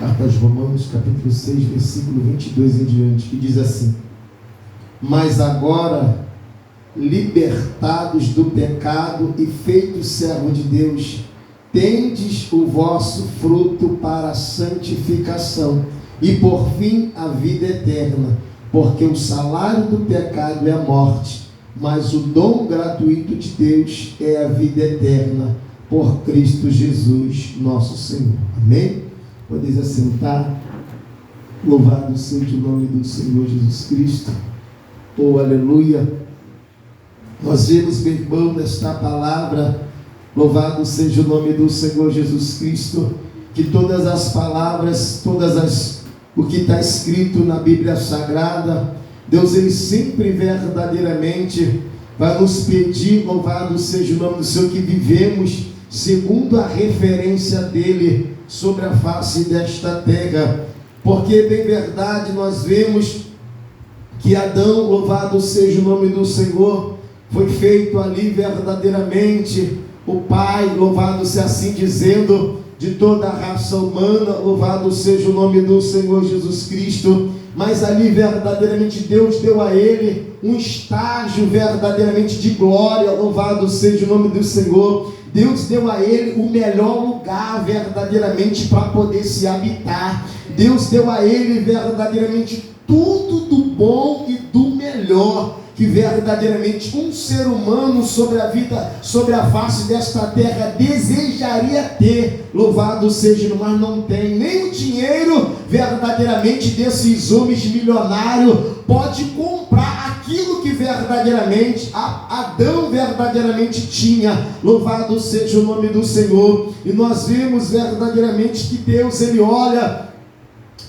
Carta aos Romanos, capítulo 6, versículo 22 em diante, que diz assim: mas agora, libertados do pecado e feitos servo de Deus, tendes o vosso fruto para a santificação e por fim a vida eterna, porque o salário do pecado é a morte, mas o dom gratuito de Deus é a vida eterna, por Cristo Jesus, nosso Senhor. Amém? Podeis assentar. Louvado seja o nome do Senhor Jesus Cristo. Oh, aleluia. Nós vemos, meu irmão, nesta palavra, louvado seja o nome do Senhor Jesus Cristo, que todas as palavras, o que está escrito na Bíblia Sagrada, Deus, Ele sempre verdadeiramente vai nos pedir, louvado seja o nome do Senhor, que vivemos segundo a referência dEle sobre a face desta terra, porque bem verdade nós vemos que Adão, louvado seja o nome do Senhor, foi feito ali verdadeiramente o pai, louvado seja assim dizendo, de toda a raça humana, louvado seja o nome do Senhor Jesus Cristo, mas ali verdadeiramente Deus deu a ele um estágio verdadeiramente de glória, louvado seja o nome do Senhor. Deus deu a ele o melhor lugar verdadeiramente para poder se habitar. Deus deu a ele verdadeiramente tudo do bom e do melhor que verdadeiramente um ser humano sobre a vida, sobre a face desta terra desejaria ter, louvado seja, mas não tem nem o dinheiro verdadeiramente desses homens milionários pode comprar aquilo que verdadeiramente Adão verdadeiramente tinha, louvado seja o nome do Senhor. E nós vemos verdadeiramente que Deus, Ele olha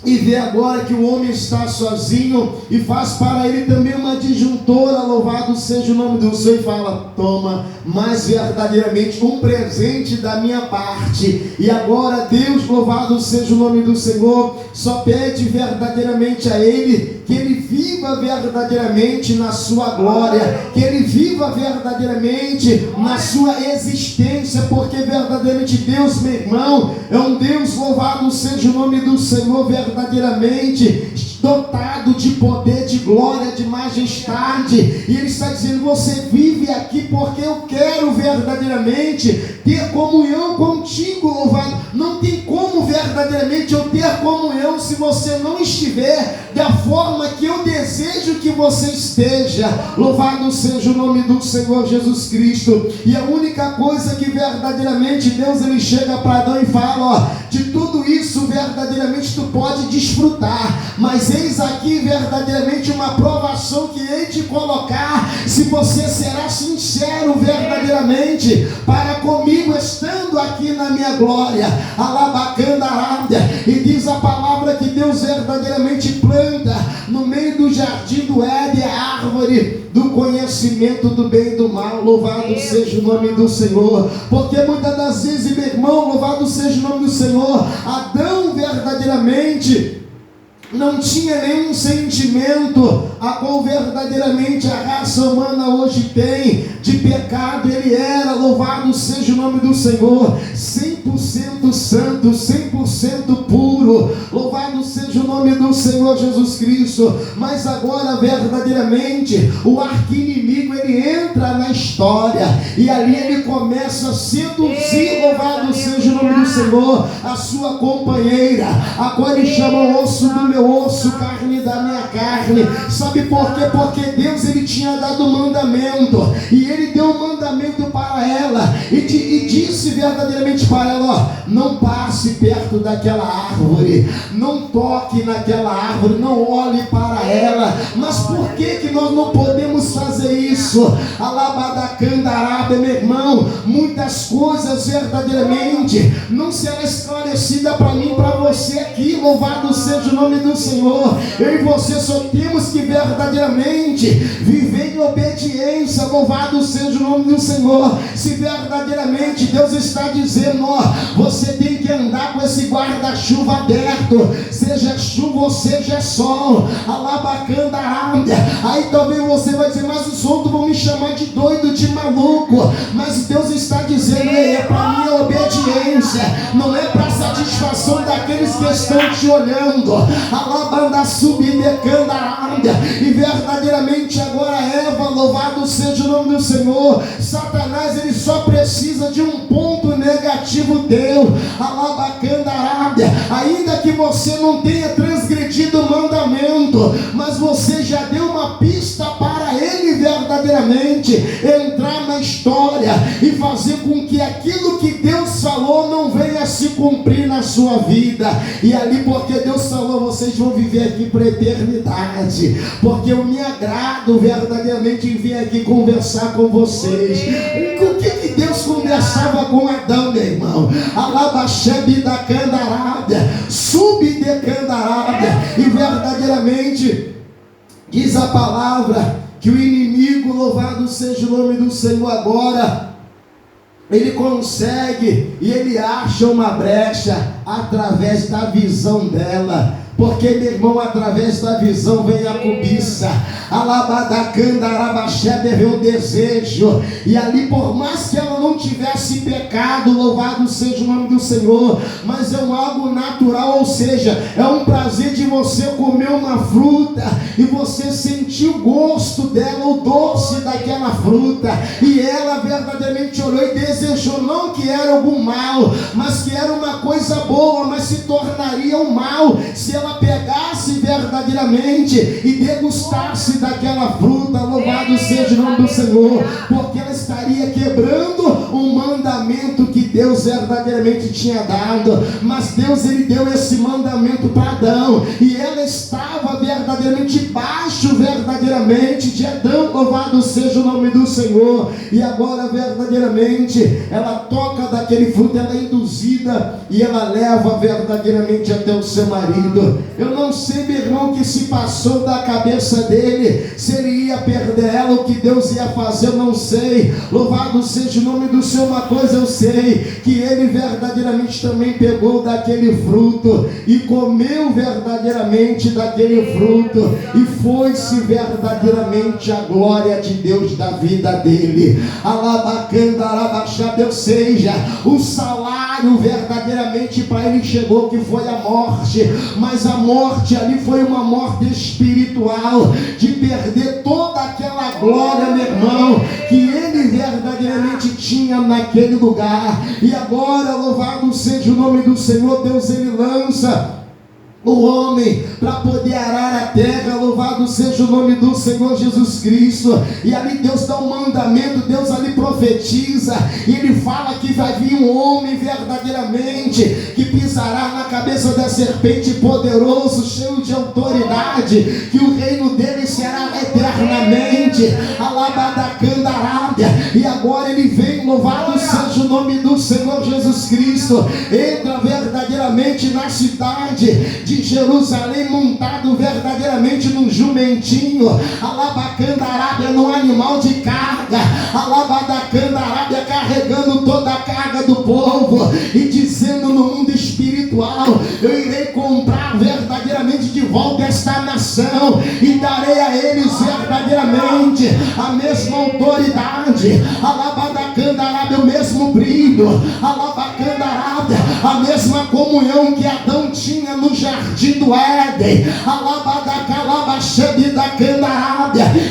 e vê agora que o homem está sozinho e faz para ele também uma disjuntora, louvado seja o nome do Senhor, e fala: toma, mas verdadeiramente um presente da minha parte. E agora Deus, louvado seja o nome do Senhor, só pede verdadeiramente a ele que ele viva verdadeiramente na sua glória, que ele viva verdadeiramente na sua existência, porque verdadeiramente Deus, meu irmão, é um Deus, louvado seja o nome do Senhor, verdadeiramente dotado de poder, de glória, de majestade. E Ele está dizendo: você vive aqui porque eu quero verdadeiramente ter comunhão contigo, louvado. Não tem como verdadeiramente eu ter comunhão se você não estiver da forma que eu desejo que você esteja, louvado seja o nome do Senhor Jesus Cristo. E a única coisa que verdadeiramente Deus, Ele chega para Adão e fala: ó, de tudo isso verdadeiramente tu pode desfrutar, mas eis aqui verdadeiramente uma provação que hei de colocar, se você será sincero verdadeiramente para comigo, estando aqui na minha glória. Alabacanda arábia. E diz a palavra que Deus verdadeiramente planta no meio do jardim do Éden a árvore do conhecimento do bem e do mal, louvado seja o nome do Senhor, porque muitas das vezes, meu irmão, louvado seja o nome do Senhor, Adão verdadeiramente não tinha nenhum sentimento a qual verdadeiramente a raça humana hoje tem de pecado. Ele era, louvado seja o nome do Senhor, 100% santo, 100% puro, louvado seja o nome do Senhor Jesus Cristo. Mas agora verdadeiramente o arqui-inimigo, ele entra na história e ali ele começa a seduzir, louvado seja o nome do Senhor, a sua companheira, a qual ele chama osso do meu osso, carne da minha carne. Sabe por quê? Porque Deus, Ele tinha dado mandamento, e Ele deu um mandamento para ela, e disse verdadeiramente para ela: ó, não passe perto daquela árvore, não toque naquela árvore, não olhe para ela. Mas por que nós não podemos fazer isso? Alabadacandarábia, meu irmão, muitas coisas verdadeiramente não serão esclarecidas para mim e para você aqui, louvado seja o nome do Senhor. Eu e você só temos que verdadeiramente viver em obediência, louvado seja o nome do Senhor. Se verdadeiramente Deus está dizendo: ó, você tem que andar com esse guarda-chuva aberto, seja chuva ou seja sol, alabacanda área. Aí talvez você vai dizer: mas os outros vão me chamar de doido, de maluco. Mas Deus está dizendo: é para minha obediência, não é para satisfação daquele aqueles que estão te olhando. Alabanda subidecandarábia. E verdadeiramente agora, Eva, louvado seja o nome do Senhor. Satanás, ele só precisa de um ponto negativo teu. Alabacandarábia. Ainda que você não tenha transgredido o mandamento, mas você já deu uma pista para ele verdadeiramente entrar na história e fazer com que aquilo que Deus falou não venha a se cumprir na sua vida. E ali, porque Deus falou, vocês vão viver aqui para a eternidade, porque eu me agrado verdadeiramente em vir aqui conversar com vocês. O que Deus conversava com Adão, meu irmão? Alabaxebe da candarábia, subdecandarábia. E verdadeiramente diz a palavra que o inimigo, louvado seja o nome do Senhor, agora ele consegue e ele acha uma brecha através da visão dela. Porque, meu irmão, através da visão vem a cobiça. Alabadacandarabachebe vem o desejo. E ali, por mais que ela não tivesse pecado, louvado seja o nome do Senhor, mas é algo natural, ou seja, é um prazer de você comer uma fruta e você sentir o gosto dela, o doce daquela fruta. E ela verdadeiramente olhou e desejou, não que era algum mal, mas que era uma coisa boa, mas se tornaria um mal se ela pegasse verdadeiramente e degustasse daquela fruta. Louvado seja o nome do Senhor, porque ela estaria quebrando um mandamento que Deus verdadeiramente tinha dado. Mas Deus, ele deu esse mandamento para Adão, e ela estava verdadeiramente baixo verdadeiramente de Adão. Louvado seja o nome do Senhor. E agora verdadeiramente ela toca daquele fruto, ela é induzida e ela leva verdadeiramente até o seu marido. Eu não sei, meu irmão, o que se passou da cabeça dele, se ele ia perder ela, o que Deus ia fazer, eu não sei. Louvado seja o nome do Senhor. Uma coisa eu sei, que ele verdadeiramente também pegou daquele fruto e comeu verdadeiramente daquele fruto, e foi-se verdadeiramente a glória de Deus da vida dele. Alabacandarabachá, ou seja, o salário verdadeiramente para ele chegou, que foi a morte. Mas a morte ali foi uma morte espiritual, de perder toda aquela glória, meu irmão, que ele verdadeiramente tinha naquele lugar. E agora, louvado seja o nome do Senhor, Deus, ele lança o homem para poder arar a terra. Louvado seja o nome do Senhor Jesus Cristo. E ali Deus dá um mandamento, Deus ali profetiza, e ele fala que vai vir um homem verdadeiramente que pisará na cabeça da serpente, poderoso, cheio de autoridade, que o reino dele será eternamente. Alabadacandarábia. E agora ele vem, louvado seja o nome do Senhor Jesus Cristo, entra verdadeiramente na cidade de Jerusalém, montado verdadeiramente num jumentinho. Alabacandarábia, num animal de carga. Alabadacandarábia, carregando toda a carga do povo e dizendo no mundo espiritual: eu irei comprar verdadeiramente de volta esta nação e darei a eles verdadeiramente a mesma autoridade. Alabadacandarábia, o mesmo brilho. Alabacandarábia, a mesma comunhão que Adão tinha no jardim do Éden. Alabadacandarábia.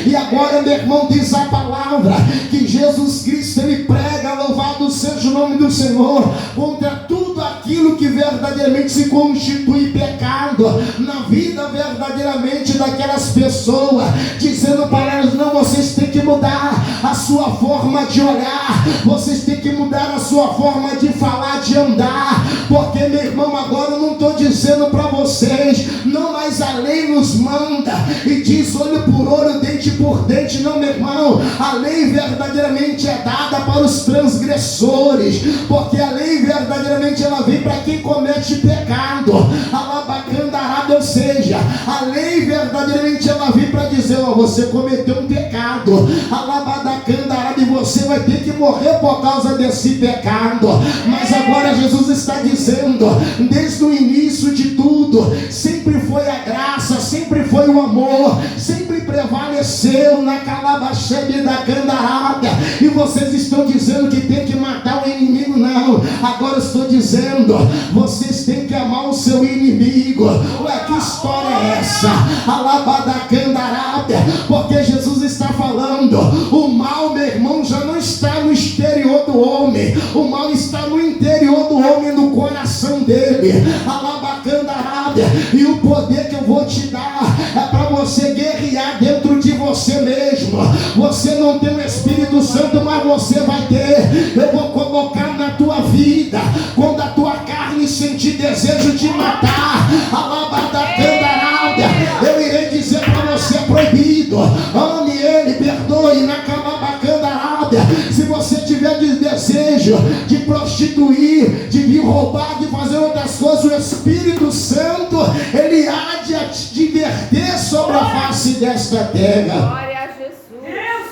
E agora, meu irmão, diz a palavra que Jesus Cristo, ele prega, louvado seja o nome do Senhor, contra tudo aquilo que verdadeiramente se constitui pecado na vida verdadeiramente daquelas pessoas, dizendo para elas: não, vocês têm que mudar a sua forma de olhar, vocês têm que mudar a sua forma de falar, de andar. Porque, meu irmão, agora eu não estou dizendo para vocês, não, mas a lei nos manda e diz olho por olho, dente por dente. Não, meu irmão, a lei verdadeiramente é dada para os transgressores, porque a lei verdadeiramente ela vem para quem comete pecado. Alabacandarábia, ou seja, a lei verdadeiramente ela vem para dizer: ó, você cometeu um pecado. Alabadacandarábia, e você vai ter que morrer por causa desse pecado. Mas agora Jesus está dizendo, desde o início de tudo, sempre foi a graça, sempre foi o amor, sempre prevaleceu desceu na Calabaxebe da Candarábia, e vocês estão dizendo que tem que matar o inimigo. Não, agora eu estou dizendo, vocês têm que amar o seu inimigo. Ué, que história é essa? Alabada Candarábia, porque Jesus está falando, o mal, meu irmão, já não está no exterior do homem, o mal está no interior do homem, no coração dele. Alabacandarábia, e o poder que eu vou te dar é para você guerrear dentro de você mesmo. Você não tem o Espírito Santo, mas você vai ter. Eu vou colocar na tua vida, quando a tua carne sentir desejo de matar, Alabacandarábia, eu irei dizer para você: é proibido. Ame ele, perdoe na Calabacandarábia. Se você tiver desejo de prostituir, de vir roubar, de fazer outras coisas, o Espírito Santo, ele há de te diverter sobre a face desta terra. Glória a Jesus.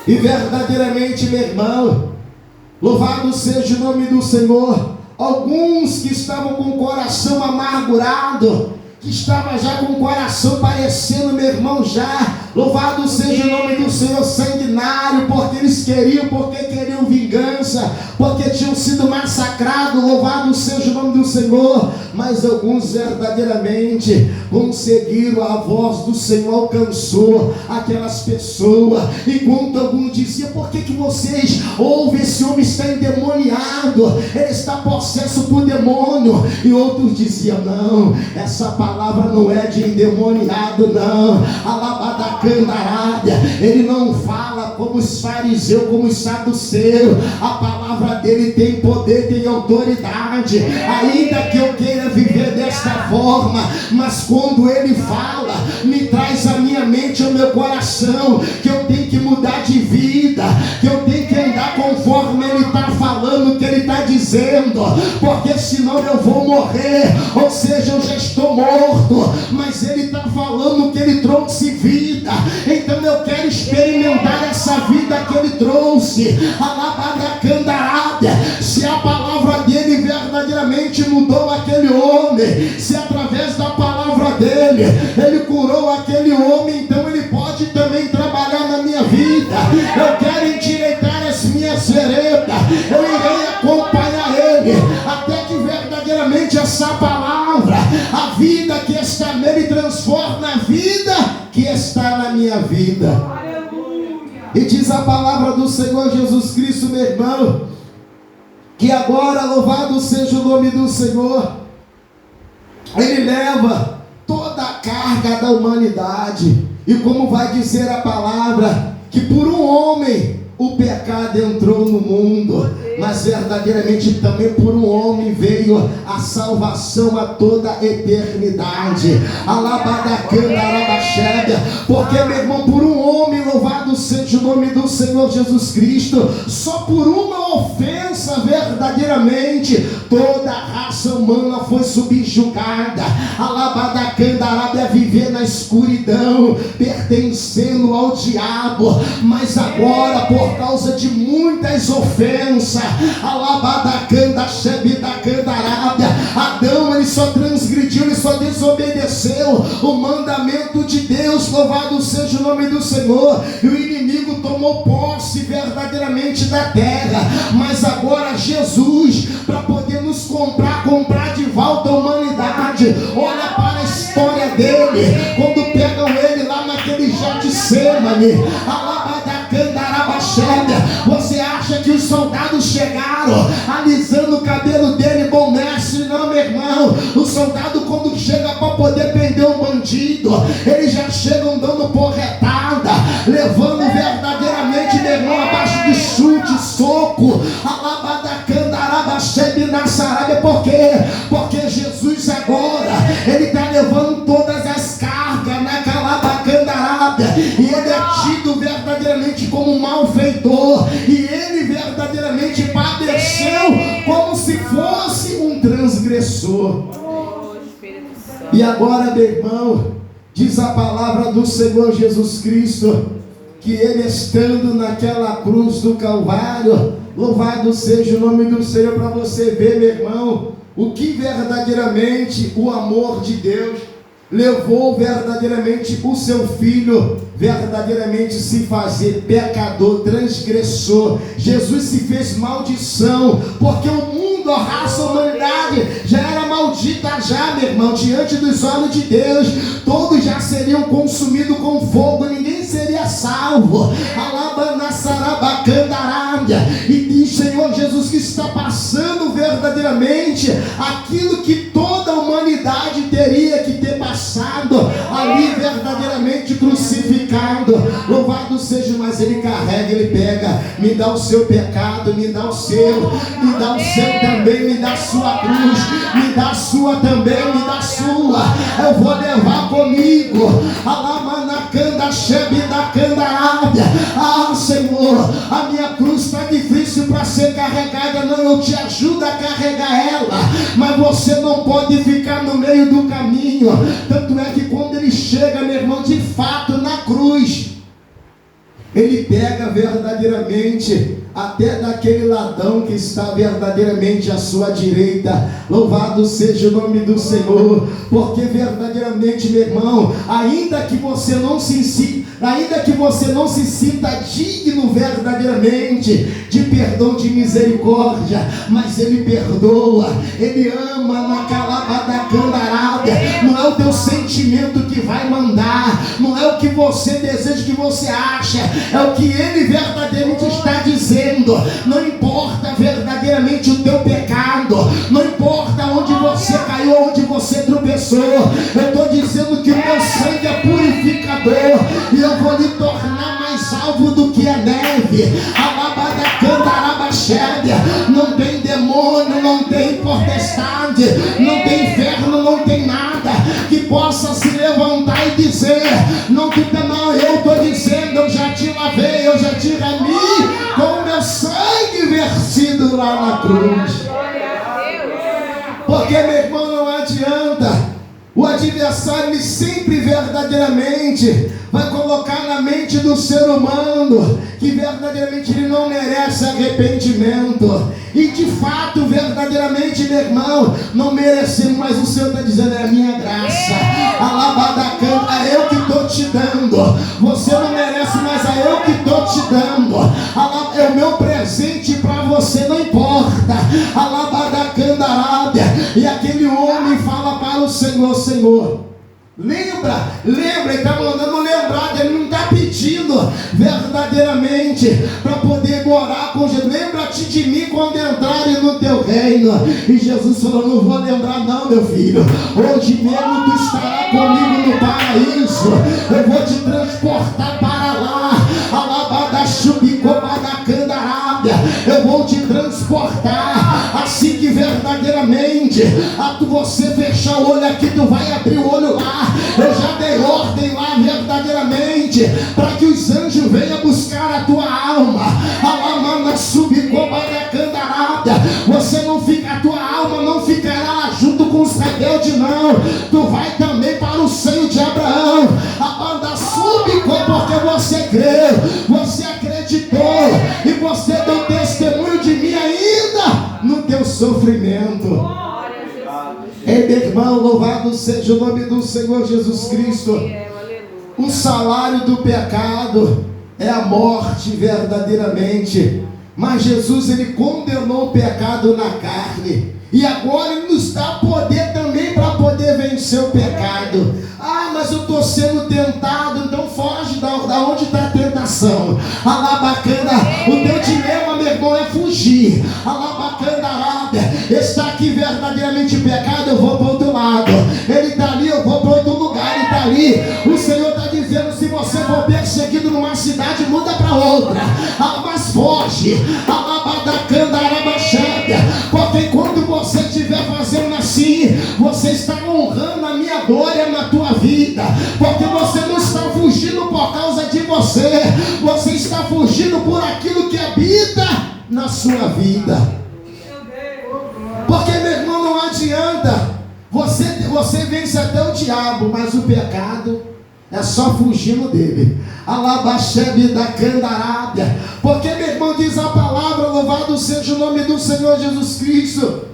E verdadeiramente, meu irmão, louvado seja o nome do Senhor. Alguns que estavam com o coração amargurado, que estava já com o coração parecendo, meu irmão, já, louvado seja o nome do Senhor, sanguinário, porque eles queriam vingança, porque tinham sido massacrados, louvado seja o nome do Senhor. Mas alguns verdadeiramente conseguiram, a voz do Senhor alcançou aquelas pessoas, enquanto alguns diziam: por que vocês ouvem, esse homem está endemoniado, ele está possesso por demônio? E outros diziam: não, essa palavra não é de endemoniado, não. Alabadacandarábia, ele não fala como os fariseus, como os saduceus. A palavra dele tem poder, tem autoridade. Ainda que eu queira viver desta forma, mas quando ele fala, me traz à minha mente, ao meu coração, que eu tenho que mudar de vida, que eu tenho que andar conforme ele está falando, que ele está dizendo, porque senão eu vou morrer, ou seja, eu já estou morto. Mas ele está falando que ele trouxe vida, então eu quero experimentar essa vida que ele trouxe. Alabacandarábia, se a palavra dele verdadeiramente mudou aquele homem, se através da palavra dele ele curou aquele homem, então ele pode também trabalhar na minha vida. Eu quero endireitar as minhas veredas, eu irei acompanhar ele, até que verdadeiramente essa palavra, a vida que está nele, transforma a vida que está na minha vida. Aleluia. E diz a palavra do Senhor Jesus Cristo, meu irmão, que agora, louvado seja o nome do Senhor, ele leva toda a carga da humanidade. E como vai dizer a palavra, que por um homem o pecado entrou no mundo, mas verdadeiramente também por um homem veio a salvação a toda a eternidade. Alabadacandarabachega, porque, meu irmão, por um homem, louvado seja o nome do Senhor Jesus Cristo, só por uma ofensa verdadeiramente toda a raça humana foi subjugada. Alabadacandarabia, viver na escuridão, pertencendo ao diabo. Mas agora, por causa de muitas ofensas, Adão, ele só transgrediu, ele só desobedeceu o mandamento de Deus, louvado seja o nome do Senhor, e o inimigo tomou posse verdadeiramente da terra. Mas agora Jesus, para poder nos comprar de volta a humanidade, olha para a história dele, quando pegam ele lá naquele Getsemane, você acha que os soldados chegaram alisando o cabelo dele? Bom mestre, não, meu irmão. O soldado, quando chega para poder prender um bandido, eles já chegam dando porretada, levando verdadeiramente, meu irmão, abaixo de chute, soco. Por quê? Porque Jesus agora, ele está levando todas as cargas na Calabacandarábia, e ele é tido verdadeiramente como um malfeitor, e ele verdadeiramente padeceu como se fosse um transgressor. E agora, meu irmão, diz a palavra do Senhor Jesus Cristo, que ele estando naquela cruz do Calvário, louvado seja o nome do Senhor, para você ver, meu irmão, o que verdadeiramente o amor de Deus levou verdadeiramente o seu filho, verdadeiramente se fazer pecador, transgressor. Jesus se fez maldição, porque o mundo, a raça, a humanidade já era maldita já, meu irmão, diante dos olhos de Deus. Todos já seriam consumidos com fogo, ninguém seria salvo. E diz Senhor Jesus que está passando verdadeiramente aquilo que toda a humanidade teria que ter passado ali, verdadeiramente crucificado. Louvado seja, mas ele carrega, ele pega, me dá o seu pecado, me dá o seu, me dá o seu também, me dá a sua cruz, me dá a sua também, me dá a sua. Eu vou levar comigo. Ah, Senhor, a minha cruz está difícil para ser carregada. Não, eu te ajudo a carregar ela, mas você não pode ficar no meio do caminho. Tanto é que quando ele chega, meu irmão, de fato na cruz, ele pega verdadeiramente até daquele ladrão que está verdadeiramente à sua direita. Louvado seja o nome do Senhor, porque verdadeiramente, meu irmão, ainda que você não se sinta digno verdadeiramente de perdão, de misericórdia, mas ele perdoa, ele ama na calabada candarada. Não é o teu sentimento que vai mandar, não é o que você deseja, o que você acha, é o que ele verdadeiramente está dizendo. Não importa verdadeiramente o teu pecado, não importa onde você caiu, onde você tropeçou, eu estou dizendo que o meu sangue é purificador, e eu vou lhe tornar mais alvo do que a neve. Não tem demônio, não tem potestade, não tem inferno, não tem nada que possa se levantar e dizer, não, eu estou dizendo, eu já te lavei, eu já te remi com o meu sangue versído lá na cruz. Porque, meu irmão, não adianta. O adversário, ele sempre verdadeiramente vai colocar na mente do ser humano que verdadeiramente ele não merece arrependimento. E de fato, verdadeiramente, meu irmão, não merecemos, mas o Senhor está dizendo, é a minha graça. Alabadacanta, é eu que estou te dando. Você não merece, mas é eu que estou te dando. É o meu presente para você, não importa. Alabadacanda Arábia. E aquele homem fala para o Senhor, Senhor, lembra, ele está mandando lembrar, ele não está pedindo verdadeiramente para poder morar com Jesus. Lembra-te de mim quando entrarem no teu reino. E Jesus falou, não vou lembrar não, meu filho, hoje mesmo tu estarás comigo no paraíso, eu vou te transportar para lá. Eu vou te transportar, assim que verdadeiramente você fechar o olho aqui, tu vai abrir o olho lá. Eu já dei ordem lá verdadeiramente para que os anjos venham buscar a tua alma. Você não fica, a tua alma não ficará lá junto com os rebeldes, não. Tu vai também para o seio de Abraão. A banda súbico, porque você creu, você acreditou e você deu testemunho de mim ainda no teu sofrimento. Ei, meu irmão, louvado seja o nome do Senhor Jesus Cristo. O salário do pecado é a morte verdadeiramente, mas Jesus, ele condenou o pecado na carne, e agora ele nos dá poder também para poder vencer o pecado. Ah, mas eu estou sendo tentado, então foge da onde está a tentação. Alabacana, o teu dilema, meu irmão, é fugir. Alabacana Arábia, está aqui verdadeiramente pecado, eu vou para outro lado. Ele está ali, eu vou para outro lugar. Ele está ali, o Senhor está dizendo, se você for perseguido numa cidade, muda para outra. Mas foge. Alabacana Arabaxédia, porque quando você estiver fazendo assim, você está honrando a minha glória na tua vida, porque você não está fugindo por causa de você, você está fugindo por aquilo que habita na sua vida. Porque, meu irmão, não adianta, você vence até o diabo, mas o pecado é só fugindo dele. Alabaxebe da Candarábia, porque, meu irmão, diz a palavra, louvado seja o nome do Senhor Jesus Cristo,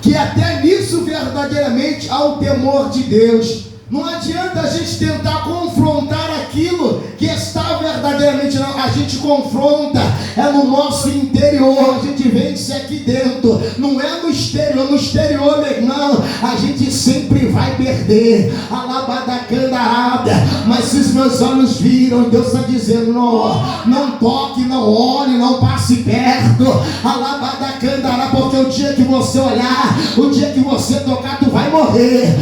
que até nisso verdadeiramente há o temor de Deus. Não adianta a gente tentar confrontar aquilo que está verdadeiramente, não. A gente confronta, é no nosso interior, a gente vence aqui dentro, não é no exterior. No exterior, meu irmão, a gente sempre vai perder, alabadacandarada, mas se os meus olhos viram, Deus está dizendo, não toque, não olhe, não passe perto, alabadacandarada, porque o dia que você olhar, o dia que você tocar, tu vai morrer,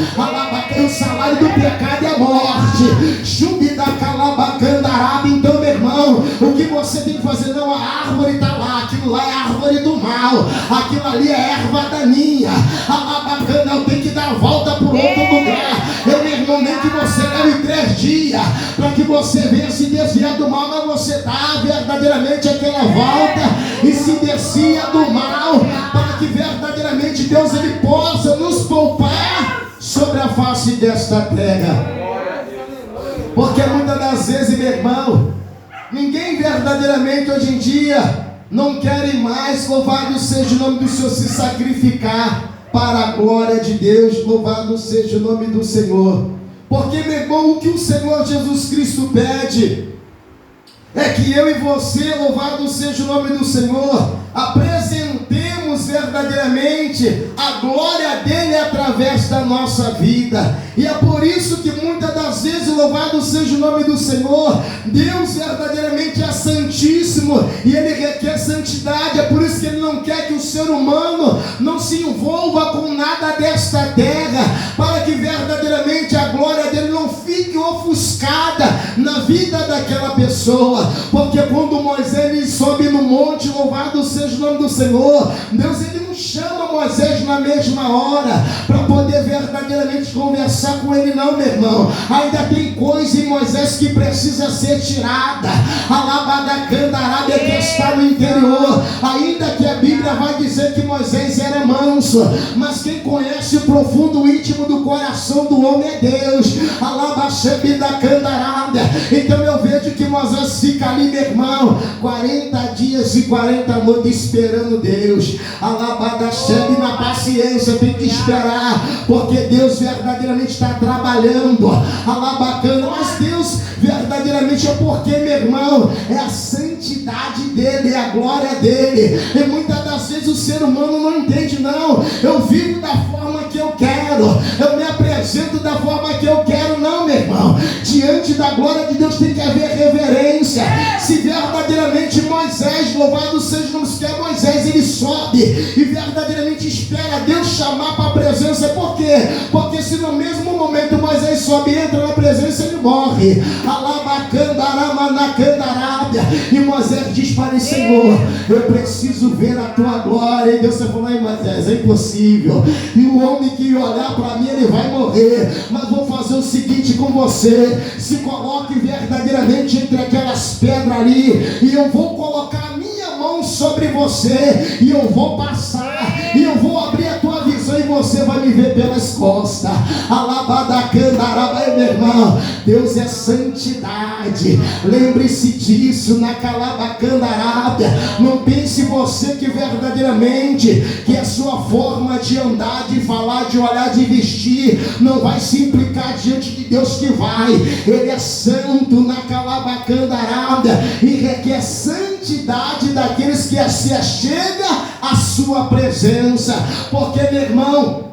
o salário do pecado é a morte, chubida calabacandaraba. Então, meu irmão, o que você tem que fazer? Não, a árvore está lá, aquilo lá é a árvore do mal, aquilo ali é erva daninha, alabacana, eu tenho que dar a volta por outro lugar. Meu irmão, nem que você leve 3 dias para que você venha se desviar do mal, mas você dá verdadeiramente aquela volta e se desvia do mal, para que verdadeiramente Deus ele possa nos poupar sobre a face desta terra. Porque muitas das vezes, meu irmão, ninguém verdadeiramente hoje em dia não quer mais, louvado seja o nome do Senhor, se sacrificar para a glória de Deus, louvado seja o nome do Senhor. Porque, meu irmão, o que o Senhor Jesus Cristo pede é que eu e você, louvado seja o nome do Senhor, apresentemos verdadeiramente a glória dele através da nossa vida. E é por isso que muitas das vezes, louvado seja o nome do Senhor, Deus verdadeiramente é santíssimo e ele requer santidade. É por isso que ele não quer que o ser humano não se envolva com nada desta terra, para que verdadeiramente a glória dele não fique ofuscada na vida daquela pessoa. Porque quando Moisés ele sobe no monte, louvado seja o nome do Senhor, Deus ele não chama Moisés na mesma hora para poder verdadeiramente conversar com ele, não, meu irmão. Ainda tem coisa em Moisés que precisa ser tirada, alabadacandarábia, que está no interior. Ainda que a Bíblia vai dizer que Moisés era manso, mas quem conhece o profundo íntimo do coração do homem é Deus, alabaxebidacandarábia. Então eu vejo que Moisés fica ali, meu irmão, 40 dias e 40 noites esperando Deus, alabadaxebe, na paciência, tem que esperar, porque Deus verdadeiramente está trabalhando, alabacana, mas Deus verdadeiramente é porque, meu irmão, é a santidade dele, é a glória dele. E muitas das vezes o ser humano não entende, não, eu vivo da forma que eu quero, eu me apresento da forma que eu quero, não, meu irmão. Diante da glória de Deus tem que haver reverência. Se verdadeiramente Moisés, louvado seja o nome do Senhor, Moisés ele sobe e verdadeiramente espera Deus chamar para a presença. Por quê? Porque se no mesmo momento Moisés sobe e entra na presença, ele morre. E Moisés diz para ele, Senhor, eu preciso ver a tua glória. E Deus falou, Moisés, é impossível, e o homem que olhar para mim ele vai morrer, mas vou fazer o seguinte com você, se coloque verdadeiramente entre aquelas pedras ali, e eu vou colocar a minha mão sobre você, e eu vou passar, e eu vou abrir a tua visão, e você vai me ver pelas costas. Alabadacandaraba, meu irmão, Deus é santidade, lembre-se disso, na calabacandarada. Não pense você que verdadeiramente, que a sua forma de andar, de falar, de olhar, de vestir, não vai se implicar diante de Deus, que vai. Ele é santo, na calabacandarada, e requer santidade daqueles que se achegam à sua presença. Porque, meu irmão,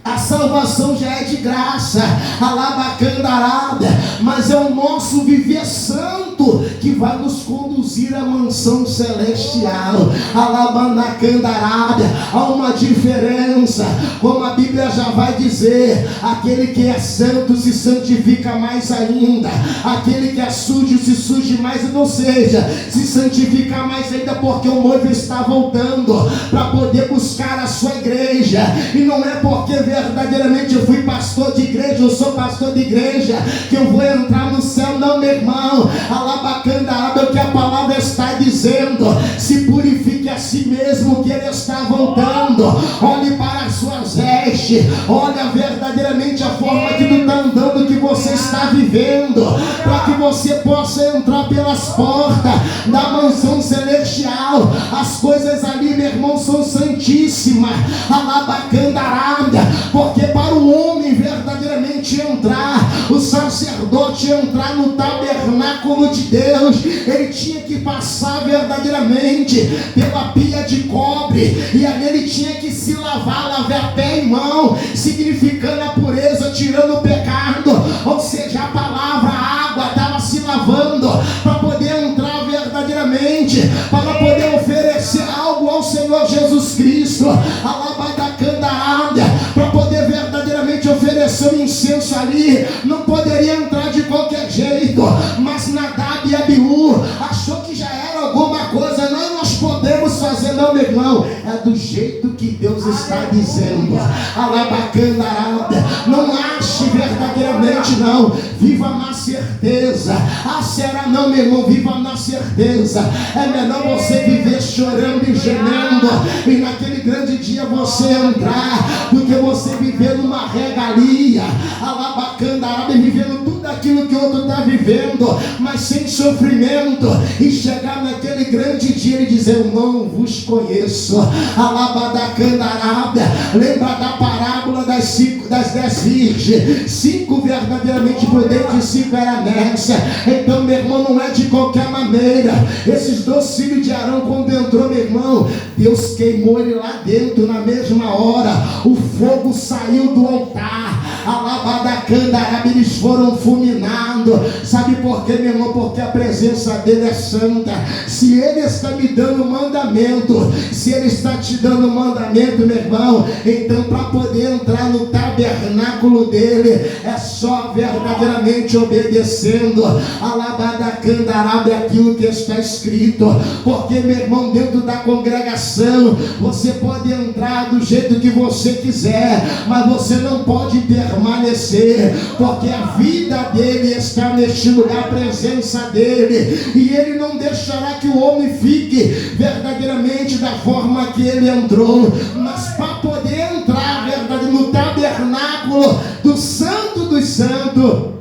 a salvação já é de graça, alabacandarada, mas é o nosso viver santo que vai nos conduzir à mansão celestial. Alabanacandarada, há uma diferença, como a Bíblia já vai dizer: aquele que é santo se santifica mais ainda, aquele que é sujo se suje mais, ou seja, se santifica mais ainda, porque o noivo está voltando para poder buscar a sua igreja. E não é porque verdadeiramente eu fui pastor de igreja, eu sou pastor de igreja, que eu vou entrar no céu, não, meu irmão. Alabacandaraba, o que a palavra está dizendo: se purifique a si mesmo, que ele está voltando. Olhe para as suas vestes, olha verdadeiramente a forma que tu está andando, que você está vivendo, para que você possa entrar pelas portas da mansão celestial. As coisas ali, meu irmão, são santíssimas. máxima, alabacandarada, porque para o homem verdadeiramente entrar, o sacerdote entrar no tabernáculo de Deus, ele tinha que passar verdadeiramente pela pia de cobre, e ali ele tinha que se lavar pé e mão, significando a pureza, tirando o pecado, ou seja, a palavra, a água estava se lavando para poder entrar verdadeiramente, para poder oferecer algo ao Senhor Jesus Cristo, alabadacandarada, para poder verdadeiramente oferecer um incenso ali. Não poderia entrar de qualquer jeito, mas Nadab e Abiú achou que já era alguma coisa. Não, nós podemos fazer, não, meu irmão, é do jeito que Deus está dizendo, alabacandarada. Não ache verdadeiramente, não, viva na certeza. Será não, meu irmão, viva na certeza. É melhor você viver chorando e gemendo, e naquele grande dia você entrar, do que você viver numa regalia, alabacandarada, e vivendo tudo aquilo que o outro está vivendo, mas sem sofrimento, e chegar naquele grande dia e dizer: eu não vos conheço, alabadacandarada. Lembra da parábola das 10 virgens, 5 verdadeiramente prudentes e 5 eram nessa. Então, meu irmão, não é de qualquer maneira. Esses 2 filhos de Arão, quando entrou, meu irmão, Deus queimou ele lá dentro na mesma hora. O fogo saiu do altar, alabadacandaraba, eles foram fulminando. Sabe por quê, meu irmão? Porque a presença dele é santa. Se ele está me dando mandamento, se ele está te dando mandamento, meu irmão, então para poder entrar no tabernáculo dele, é só verdadeiramente obedecendo, alabadacandaraba, é aquilo que está escrito. Porque, meu irmão, dentro da congregação, você pode entrar do jeito que você quiser, mas você não pode permanecer, porque a vida dele está neste lugar, a presença dele, e ele não deixará que o homem fique verdadeiramente da forma que ele entrou. Mas para poder entrar verdadeiramente no tabernáculo do Santo dos Santos,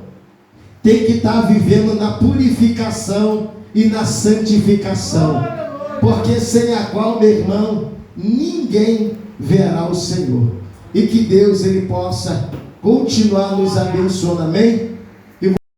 tem que estar vivendo na purificação e na santificação, porque sem a qual, meu irmão, ninguém verá o Senhor. E que Deus, ele possa continuar nos abençoando, amém?